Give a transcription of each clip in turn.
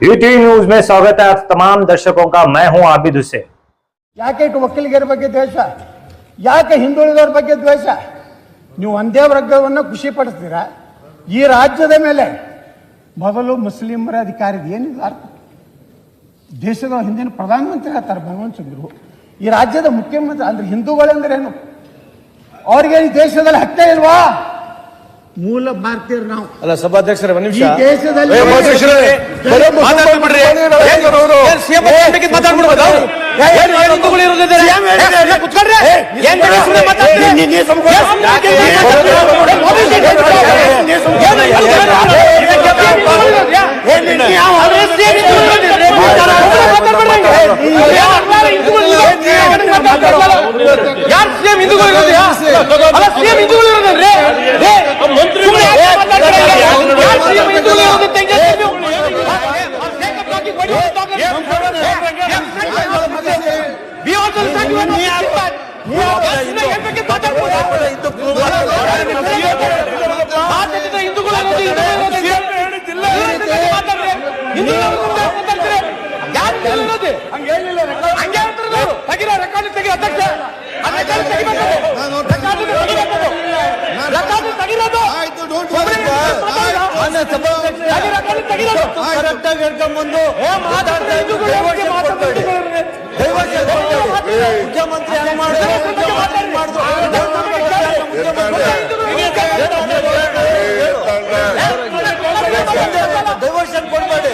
ET news में स्वागत है आप तमाम दर्शकों का। मैं हूं आबिद हुसैन। ಯಾಕೆ ಒಕ್ಕಲಿಗರ ಬಗ್ಗೆ ದ್ವೇಷ, ಯಾಕೆ ಹಿಂದುಳಿದವರ ಬಗ್ಗೆ ದ್ವೇಷ? ನೀವು ಒಂದೇ ವರ್ಗವನ್ನು ಖುಷಿ ಪಡಿಸ್ತೀರಾ. ಈ ರಾಜ್ಯದ ಮೇಲೆ ಮೊದಲು ಮುಸ್ಲಿಮರ ಅಧಿಕಾರ ಏನಿಲ್ಲ ಅರ್ಥ. ದೇಶದ ಹಿಂದಿನ ಪ್ರಧಾನಮಂತ್ರಿ ಹೇಳ್ತಾರೆ ಭಗವಂತ ಸಿಂಗ್ರು, ಈ ರಾಜ್ಯದ ಮುಖ್ಯಮಂತ್ರಿ ಅಂದ್ರೆ ಹಿಂದೂಗಳೆಂದ್ರೇನು? ಅವ್ರಿಗೆ ಈ ದೇಶದಲ್ಲಿ ಹಕ್ಕೆ ಇಲ್ವಾ? ಮೂಲ ಭಾರತೀಯರು ನಾವು ಅಲ್ಲ. ಸಭಾಧ್ಯಕ್ಷರ ಒಂದು ನಿಮಿಷ, ಈ ದೇಶದಲ್ಲಿ ಡೈವರ್ಷನ್ ಕೊಡಬೇಡಿ.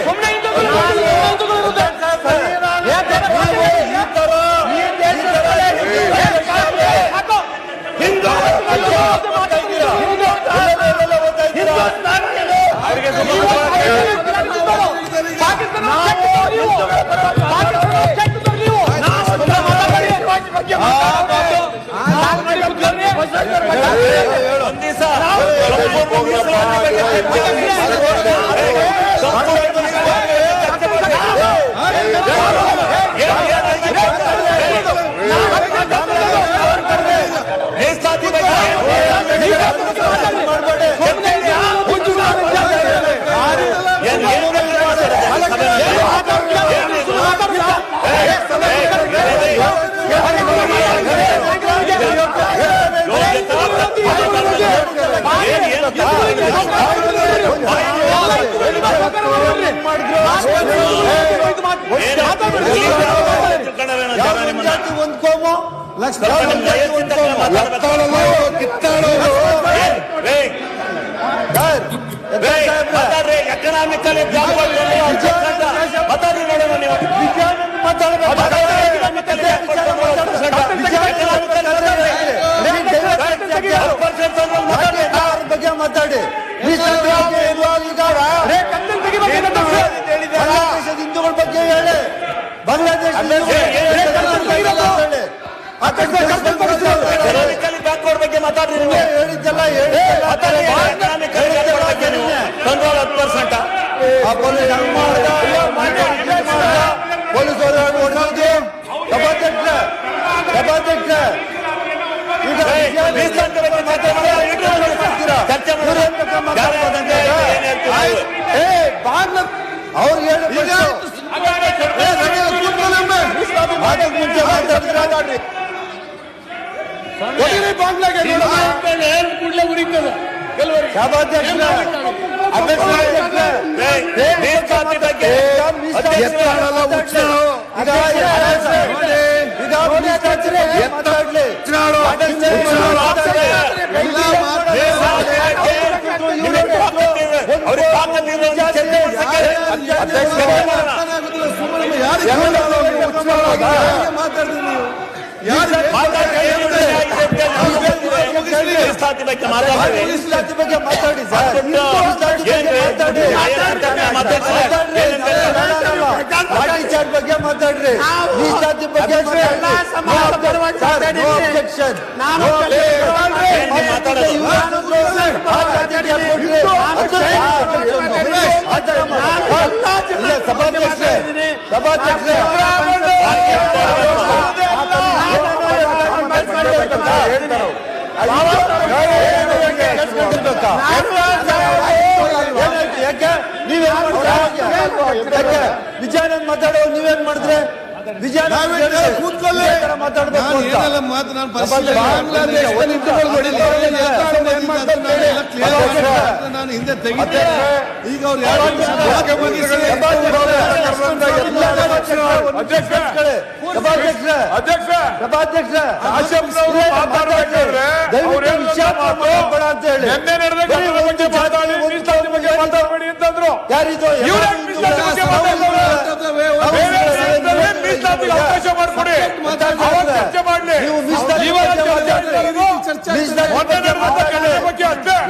ಒಂದು ಕೋಮು ಎಕನಾಮಿಕಲಿ ಬಗ್ಗೆ ಮಾತಾಡಿ. ಹಿಂದೂಗಳ ಬಗ್ಗೆ ಹೇಳಿ, ಬಾಂಗ್ಲಾದೇಶ ಬಗ್ಗೆ ಮಾತಾಡ್ರಿ. ಹೇಳಿದ್ದಲ್ಲ ಪೊಲೀಸರು ಅವ್ರು ಮಾತಾಡಿ ಸರ್. ಲಾಠಿ ಚಾರ್ಜ್ ಬಗ್ಗೆ ಮಾತಾಡ್ರಿ, ಮೀಸಲಾತಿ ಬಗ್ಗೆ ಯಾಕೆ ನೀವೇನ್ ಮಾಡಿದ್ರೆ ವಿಜಯನಂದ್ ಮಾತಾಡೋ ನೀವೇನ್ ಮಾಡಿದ್ರೆ ಕೂತ್ಕೊಳ್ಳಿ ನಾನು ಹಿಂದೆ ತೆಗಿತೇನೆ. ಈಗ ಅವ್ರು ಅವಕಾಶ ಮಾಡಿಕೊಡಿ, ಚರ್ಚೆ ಮಾಡಲಿ.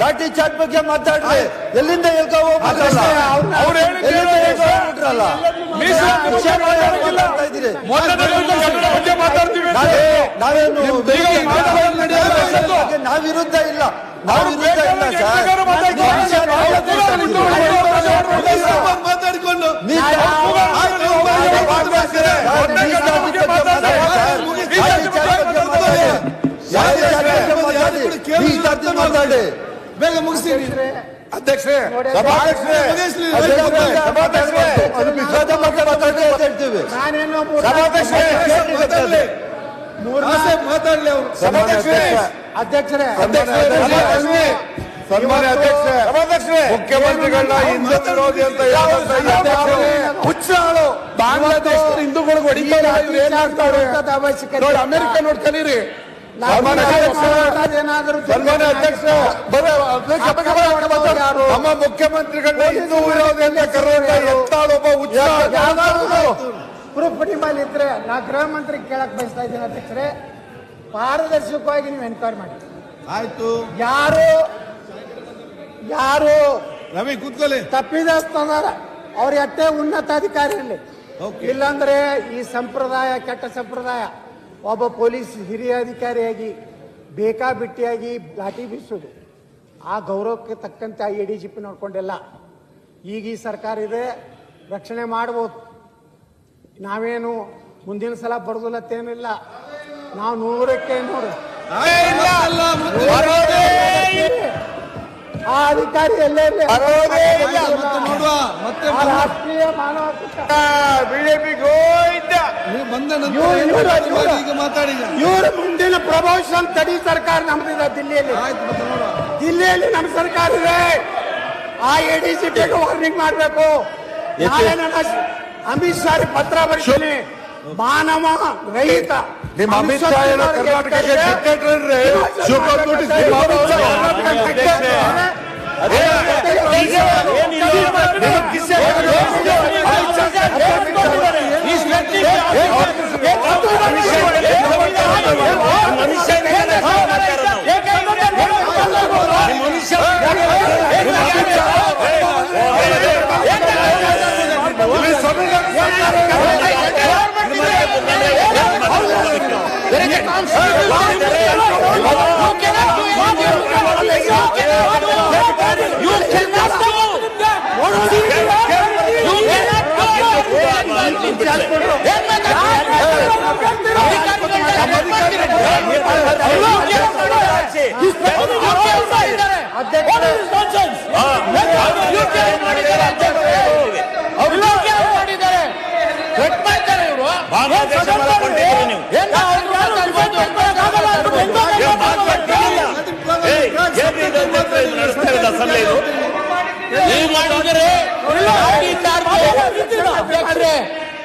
ಲಾಠಿ ಚಾರ್ಜ್ ಬಗ್ಗೆ ಮಾತಾಡ್ರಿ. ಎಲ್ಲಿಂದ ಹೇಳ್ಕೊ ಹೋಗ್ಬಿಟ್ರಲ್ಲ ನಾವೇನು ನಾವಿರುದ್ಧ ಇಲ್ಲ, ನಾವಿರುದ್ಧ ಇಲ್ಲ ಮಾತಾಡಿಕೊಂಡು ಮಾತಾಡಿ ಬೇಗ ಮುಗಿಸಿ ಅಧ್ಯಕ್ಷರೇ. ಮಾತಾಡ್ಲಿ ಅವರು ಅಧ್ಯಕ್ಷರೇ ಸನ್ಮಾನ್ಯ ಅಧ್ಯಕ್ಷರೇ, ಮುಖ್ಯಮಂತ್ರಿಗಳನ್ನ ಹಿಂದೂ ವಿರೋಧಿ ಅಂತ ಹುಚ್ಚಾಳು ಬಾಂಗ್ಲಾದೇಶದ ಹಿಂದೂಗಳಿಗೆ ಹೊಡಿತಾರೆ. ಏನಾಗ್ತಾರೆ ನೋಡಿ, ಅಮೆರಿಕ ನೋಡಿ ಕಲೀರಿ. ಸನ್ಮಾನ್ಯ ಅಧ್ಯಕ್ಷ ನಮ್ಮ ಮುಖ್ಯಮಂತ್ರಿಗಳನ್ನ ಹಿಂದೂ ವಿರೋಧಿ ಅಂತ ಕರೆಯುವಂತ ಎತ್ತಾಳೊಬ್ಬ ಹುಚ್ಚ. ಪ್ರೂಫ್ ನಿಮ್ಮಲ್ಲಿ ಇದ್ರೆ ನಾ ಗೃಹ ಮಂತ್ರಿ ಕೇಳಕ್ ಬಯಸ್ತಾ ಇದ್ದೀನಿ ಅಧ್ಯಕ್ಷರೇ, ಪಾರದರ್ಶಕವಾಗಿ ನೀವು ಎನ್ಕ್ವೈರಿ ಮಾಡಿ. ಆಯ್ತು, ಯಾರು ರವಿ ಕೂತ್ಕೊಳ್ಳಿ. ತಪ್ಪಿದಸ್ತದಾರ ಅವ್ರ ಎಷ್ಟೇ ಉನ್ನತಾಧಿಕಾರಿ ಇರಲಿ, ಇಲ್ಲಾಂದ್ರೆ ಈ ಸಂಪ್ರದಾಯ ಕೆಟ್ಟ ಸಂಪ್ರದಾಯ. ಒಬ್ಬ ಪೊಲೀಸ್ ಹಿರಿಯ ಅಧಿಕಾರಿಯಾಗಿ ಬೇಕಾಬಿಟ್ಟಿಯಾಗಿ ಲಾಠಿ ಬೀಸೋದು ಆ ಗೌರವಕ್ಕೆ ತಕ್ಕಂತೆ ಆ ADGP ನೋಡ್ಕೊಂಡಿಲ್ಲ. ಈಗ ಈ ಸರ್ಕಾರ ಇದೆ, ರಕ್ಷಣೆ ಮಾಡ್ಬೋದು. ನಾವೇನು ಮುಂದಿನ ಸಲ ಬರೋದಿಲ್ಲತ್ತೇನಿಲ್ಲ, ನಾವು 100ಕ್ಕೆ 100 ಆ ಅಧಿಕಾರಿ ಎಲ್ಲೇ ಇರಲಿ ನೋಡುವ. ಮತ್ತೆ ರಾಷ್ಟ್ರೀಯ ಮಾನವ ಹಕ್ಕು ಬಿಜೆಪಿ ನೀವು ಬಂದ ನಂತರ ಈಗ ಮಾತಾಡಿ. ಇವರು ಮುಂದಿನ ಪ್ರಮೋಷನ್ ತಡಿ ಸರ್ಕಾರ ನಮ್ದಿದೆ ದಿಲ್ಲಿಯಲ್ಲಿ. ಆಯ್ತು, ಮತ್ತೆ ನೋಡುವ. ದಿಲ್ಲಿಯಲ್ಲಿ ನಮ್ಮ ಸರ್ಕಾರ ಇದೆ. ಆ ADGP ವಾರ್ನಿಂಗ್ ಮಾಡಬೇಕು. ನಾಳೆ ನನ್ನ ಅಮಿತ್ ಶಾ ಪತ್ರ ಬರ್ತೀನಿ. ಮಾನವ ರಹಿತ ನಿಮ್ಮ ಅಮಿತ್ ಶಾ ಏನೋ ಕರ್ನಾಟಕಕ್ಕೆ ಡಿಕ್ಟೇಟರ್ ರೀ.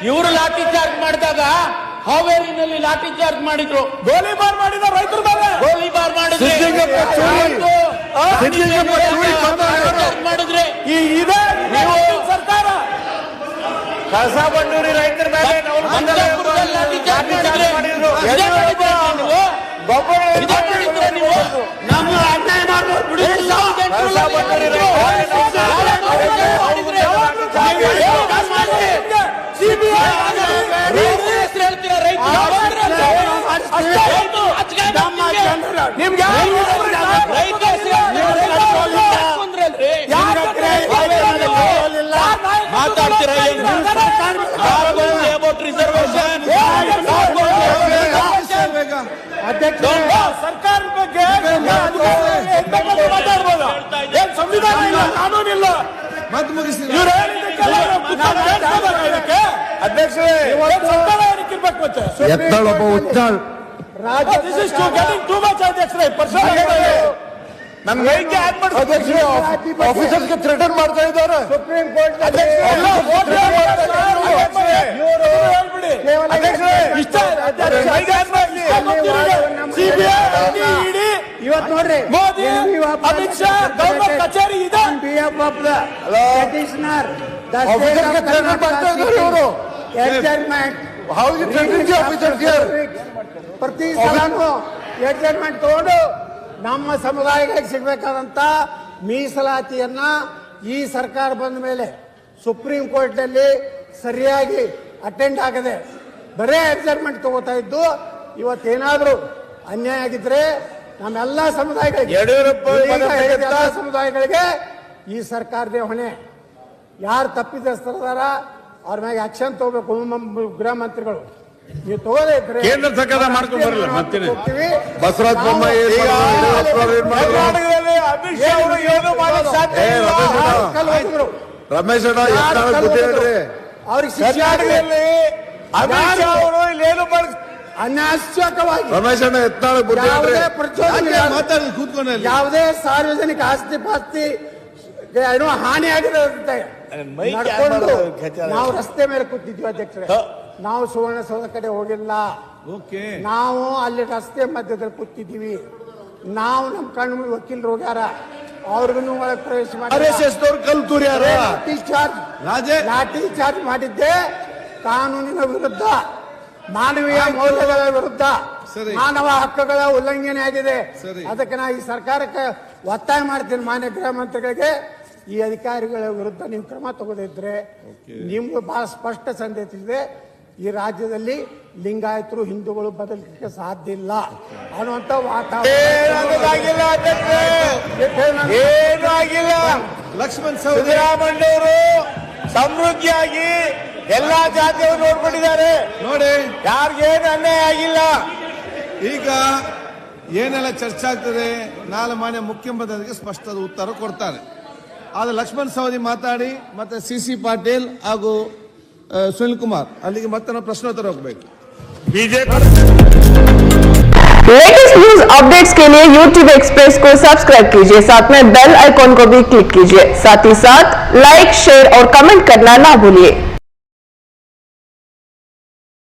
ಇವರು ಲಾಠಿ ಚಾರ್ಜ್ ಮಾಡಿದಾಗ ಹಾವೇರಿನಲ್ಲಿ ಲಾಠಿ ಚಾರ್ಜ್ ಮಾಡಿದ್ರು, ಗೋಲಿಬಾರ್ ಮಾಡಿದ ರೈತರ ಮೇಲೆ ಗೋಲಿಬಾರ್ ಮಾಡಿದ್ರೆ ಸರ್ಕಾರ ಕಳಸಾ ಬಂಡೂರಿ ರೈತರ ಮೇಲೆ ಲಾಠಿ ಚಾರ್ಜ್ ಮಾಡಿದ್ರು. ನಮ್ಮ ಅನ್ಯಾಯ ಮಾತಾಡ್ತೀರಾ ರಿಸರ್ವೇಶನ್ ಸರ್ಕಾರದ ಬಗ್ಗೆ ಮಾತಾಡ್ಬೋದ? ಏನ್ ಸಂವಿಧಾನ ಇಲ್ಲ, ಕಾನೂನಿಲ್ಲ, ಮತ್ತೆ ಮುಗಿಸ್ತೀನಿ. ಇವ್ರು ಹೇಳಿದ್ದಕ್ಕೆಲ್ಲ ನಾವು ಕೂತ್ಕೊಂಡು ಕೇಳ್ಸ್ಕೊಬೇಕಾ ಇದಕ್ಕೆ? ಅಧ್ಯಕ್ಷರೇ, ಏನ್ ಸಂತಾನ ಏನಕ್ಕೆ ಇರ್ಬೇಕು ಮತ್ತೆ? ಎತ್ತಾಳ್ ಒಬ್ಬ ಉಚ್ಚಾಳ್. ರಾಜ್ಯ This is getting too much, ಅಧ್ಯಕ್ಷರೇ. ನಮ್ಗೆ ಹೇಗೆ ಆಡ್ ಮಾಡಿ ಅಧ್ಯಕ್ಷರೇ, ಆಫೀಸರ್ಗೆ ಥ್ರೆಟನ್ ಮಾಡ್ತಾ ಇದ್ದಾರೆ. ಸುಪ್ರೀಂ ಕೋರ್ಟ್ ಎಲ್ಲ vote ಹೇಳ್ಬಿಡಿ. ಇಷ್ಟ CBI, ED, ಇವತ್ತು ನೋಡ್ರಿ ಮೋದಿ, ಅಮಿತ್ ಶಾ, ಗೌರ್ಮೆಂಟ್ ಕಚೇರಿ ಇದೆ. ಆಫೀಸರ್ಗೆ ಥ್ರೆಟನ್ ಮಾಡ್ತಾ ಇದ್ದಾರೆ ಇವರು. How is it threatening the officers here? ಪ್ರತಿ ಸಲನೂ ಅಡ್ಜಸ್ಟ್ಮೆಂಟ್ ತಗೊಂಡು ನಮ್ಮ ಸಮುದಾಯಗಳಿಗೆ ಸಿಗಬೇಕಾದಂತ ಮೀಸಲಾತಿಯನ್ನ ಈ ಸರ್ಕಾರ ಬಂದ ಮೇಲೆ ಸುಪ್ರೀಂ ಕೋರ್ಟ್ನಲ್ಲಿ ಸರಿಯಾಗಿ ಅಟೆಂಡ್ ಆಗದೆ ಬರೇ ಅಡ್ಜಸ್ಟ್ಮೆಂಟ್ ತಗೋತಾ ಇದ್ದು ಇವತ್ತೇನಾದ್ರೂ ಅನ್ಯಾಯ ಆಗಿದ್ರೆ ನಮ್ಮೆಲ್ಲ ಸಮುದಾಯಗಳಿಗೆ ಎಲ್ಲ ಸಮುದಾಯಗಳಿಗೆ ಈ ಸರ್ಕಾರದೇ ಹೊಣೆ. ಯಾರು ತಪ್ಪಿತಸ್ಥರದಾರ ಅವ್ರ ಮ್ಯಾಗ ಆಕ್ಷನ್ ತಗೋಬೇಕು ಗೃಹ ಮಂತ್ರಿಗಳು. ನೀವು ತಗೋದೇ ಇದ್ರೆ ಕೇಂದ್ರ ಸರ್ಕಾರ ಮಾಡ್ಕೊಂಡು ಬರಲ್ಲ ಮತ್ತೆ ಹೋಗ್ತೀವಿ. ಬಸವರಾಜ ಬೊಮ್ಮಾಯಿ ಏನ್ ಮಾಡಿದ್ರು? ಕರ್ನಾಟಕದಲ್ಲಿ ಅಮಿತ್ ಶಾ ಅವರು ಏನು ಮಾಡಕ್ ಸಾಧ್ಯ ಇಲ್ಲ. ಕಲ್ ಹೋದ್ರು. ರಮೇಶ್ ಅಣ್ಣ ಎತ್ತಾಳ್ ಬುದ್ಧಿ ಹೇಳ್ರಿ. ಅವ್ರಿಗೆ ಶಿಕ್ಷೆ ಆಗಲಿ. ಕರ್ನಾಟಕದಲ್ಲಿ ಅಮಿತ್ ಶಾ ಅವರು ಇಲ್ಲಿ ಏನು ಮಾಡಿ ಅನಾವಶ್ಯಕವಾಗಿ ರಮೇಶ್ ಅಣ್ಣ ಎತ್ತಾಳ್ ಬುದ್ಧಿ ಹೇಳ್ರಿ. ಯಾವುದೇ ಪ್ರಚೋದನೆ ಮಾತಾಡಿ ಕೂತ್ಕೊಂಡು ಯಾವುದೇ ಸಾರ್ವಜನಿಕ ಆಸ್ತಿ ಪಾಸ್ತಿ ಏನೋ ಹಾನಿ ಆಗಿರುತ್ತೆ ನಡ್ಕೊಂಡು ನಾವು ರಸ್ತೆ ಮೇಲೆ ಕೂತಿದ್ವಿ ಅಧ್ಯಕ್ಷರೇ. ನಾವು ಸುವರ್ಣಸೌಧ ಕಡೆ ಹೋಗಿಲ್ಲ. ಓಕೆ, ನಾವು ಅಲ್ಲಿ ರಸ್ತೆ ಮಧ್ಯದಲ್ಲಿ ಕೂತಿದ್ದೀವಿ. ನಾವು ನಮ್ಮ ಕಣ್ಣು ಮುಂದೆ ವಕೀಲರು ಹೋಗ್ಯಾರ, ಅವ್ರಿಗೂ ಒಳಗೆ ಪ್ರವೇಶ RSS ಕಲ್ ತೂರ್ಯಾರ. ಲಾಠಿ ಚಾರ್ಜ್ ಮಾಡಿದ್ದೆ ಕಾನೂನಿನ ವಿರುದ್ಧ, ಮಾನವೀಯ ಮೌಲ್ಯಗಳ ವಿರುದ್ಧ, ಸರಿ. ಮಾನವ ಹಕ್ಕುಗಳ ಉಲ್ಲಂಘನೆ ಆಗಿದೆ. ಸರಿ. ಅದಕ್ಕೆ ನಾ ಈ ಸರ್ಕಾರಕ್ಕೆ ಒತ್ತಾಯ ಮಾಡ್ತೀನಿ, ಮಾನ್ಯ ಗೃಹ ಮಂತ್ರಿಗಳಿಗೆ, ಈ ಅಧಿಕಾರಿಗಳ ವಿರುದ್ಧ ನೀವು ಕ್ರಮ ತಗೋದಿದ್ರೆ ನಿಮ್ಗೆ ಬಹಳ ಸ್ಪಷ್ಟ ಸಂದೇಶ ಇದೆ. ಈ ರಾಜ್ಯದಲ್ಲಿ ಲಿಂಗಾಯತರು ಹಿಂದೂಗಳು ಬದಲಿಕ್ಕೆ ಸಾಧ್ಯ ಇಲ್ಲ ಅನ್ನುವಂತ ವಾತಾವರಣ. ಏನೂ ಆಗಿಲ್ಲ. ಲಕ್ಷ್ಮಣ್ ಸಿದ್ದರಾಮಯ್ಯವರು ಸಮೃದ್ಧಿಯಾಗಿ ಎಲ್ಲಾ ಜಾತಿಯವರು ನೋಡ್ಕೊಂಡಿದ್ದಾರೆ ನೋಡಿ, ಯಾರಿಗೇನು ಅನ್ಯಾಯ ಆಗಿಲ್ಲ. ಈಗ ಏನೆಲ್ಲ ಚರ್ಚೆ ಆಗ್ತದೆ ನಾಳೆ ಮಾನ್ಯ ಮುಖ್ಯಮಂತ್ರಿಗೆ ಸ್ಪಷ್ಟದ ಉತ್ತರ ಕೊಡ್ತಾರೆ. ಆದ್ರೆ ಲಕ್ಷ್ಮಣ್ ಸವದಿ ಮಾತಾಡಿ ಮತ್ತೆ CC ಪಾಟೀಲ್ ಹಾಗೂ ಸುನಿಲ್ ಕುಮಾರ್ ಅಲ್ಲಿಗೆ ಮತ್ತೆ ನಾವು ಪ್ರಶ್ನೋತ್ತರ ಹೋಗ್ಬೇಕು. लेटेस्ट न्यूज अपडेट्स के लिए YouTube एक्सप्रेस को सब्सक्राइब कीजिए, साथ में बेल आइकॉन को भी क्लिक कीजिए, साथ ही साथ लाइक, शेयर और कमेंट करना ना भूलिए।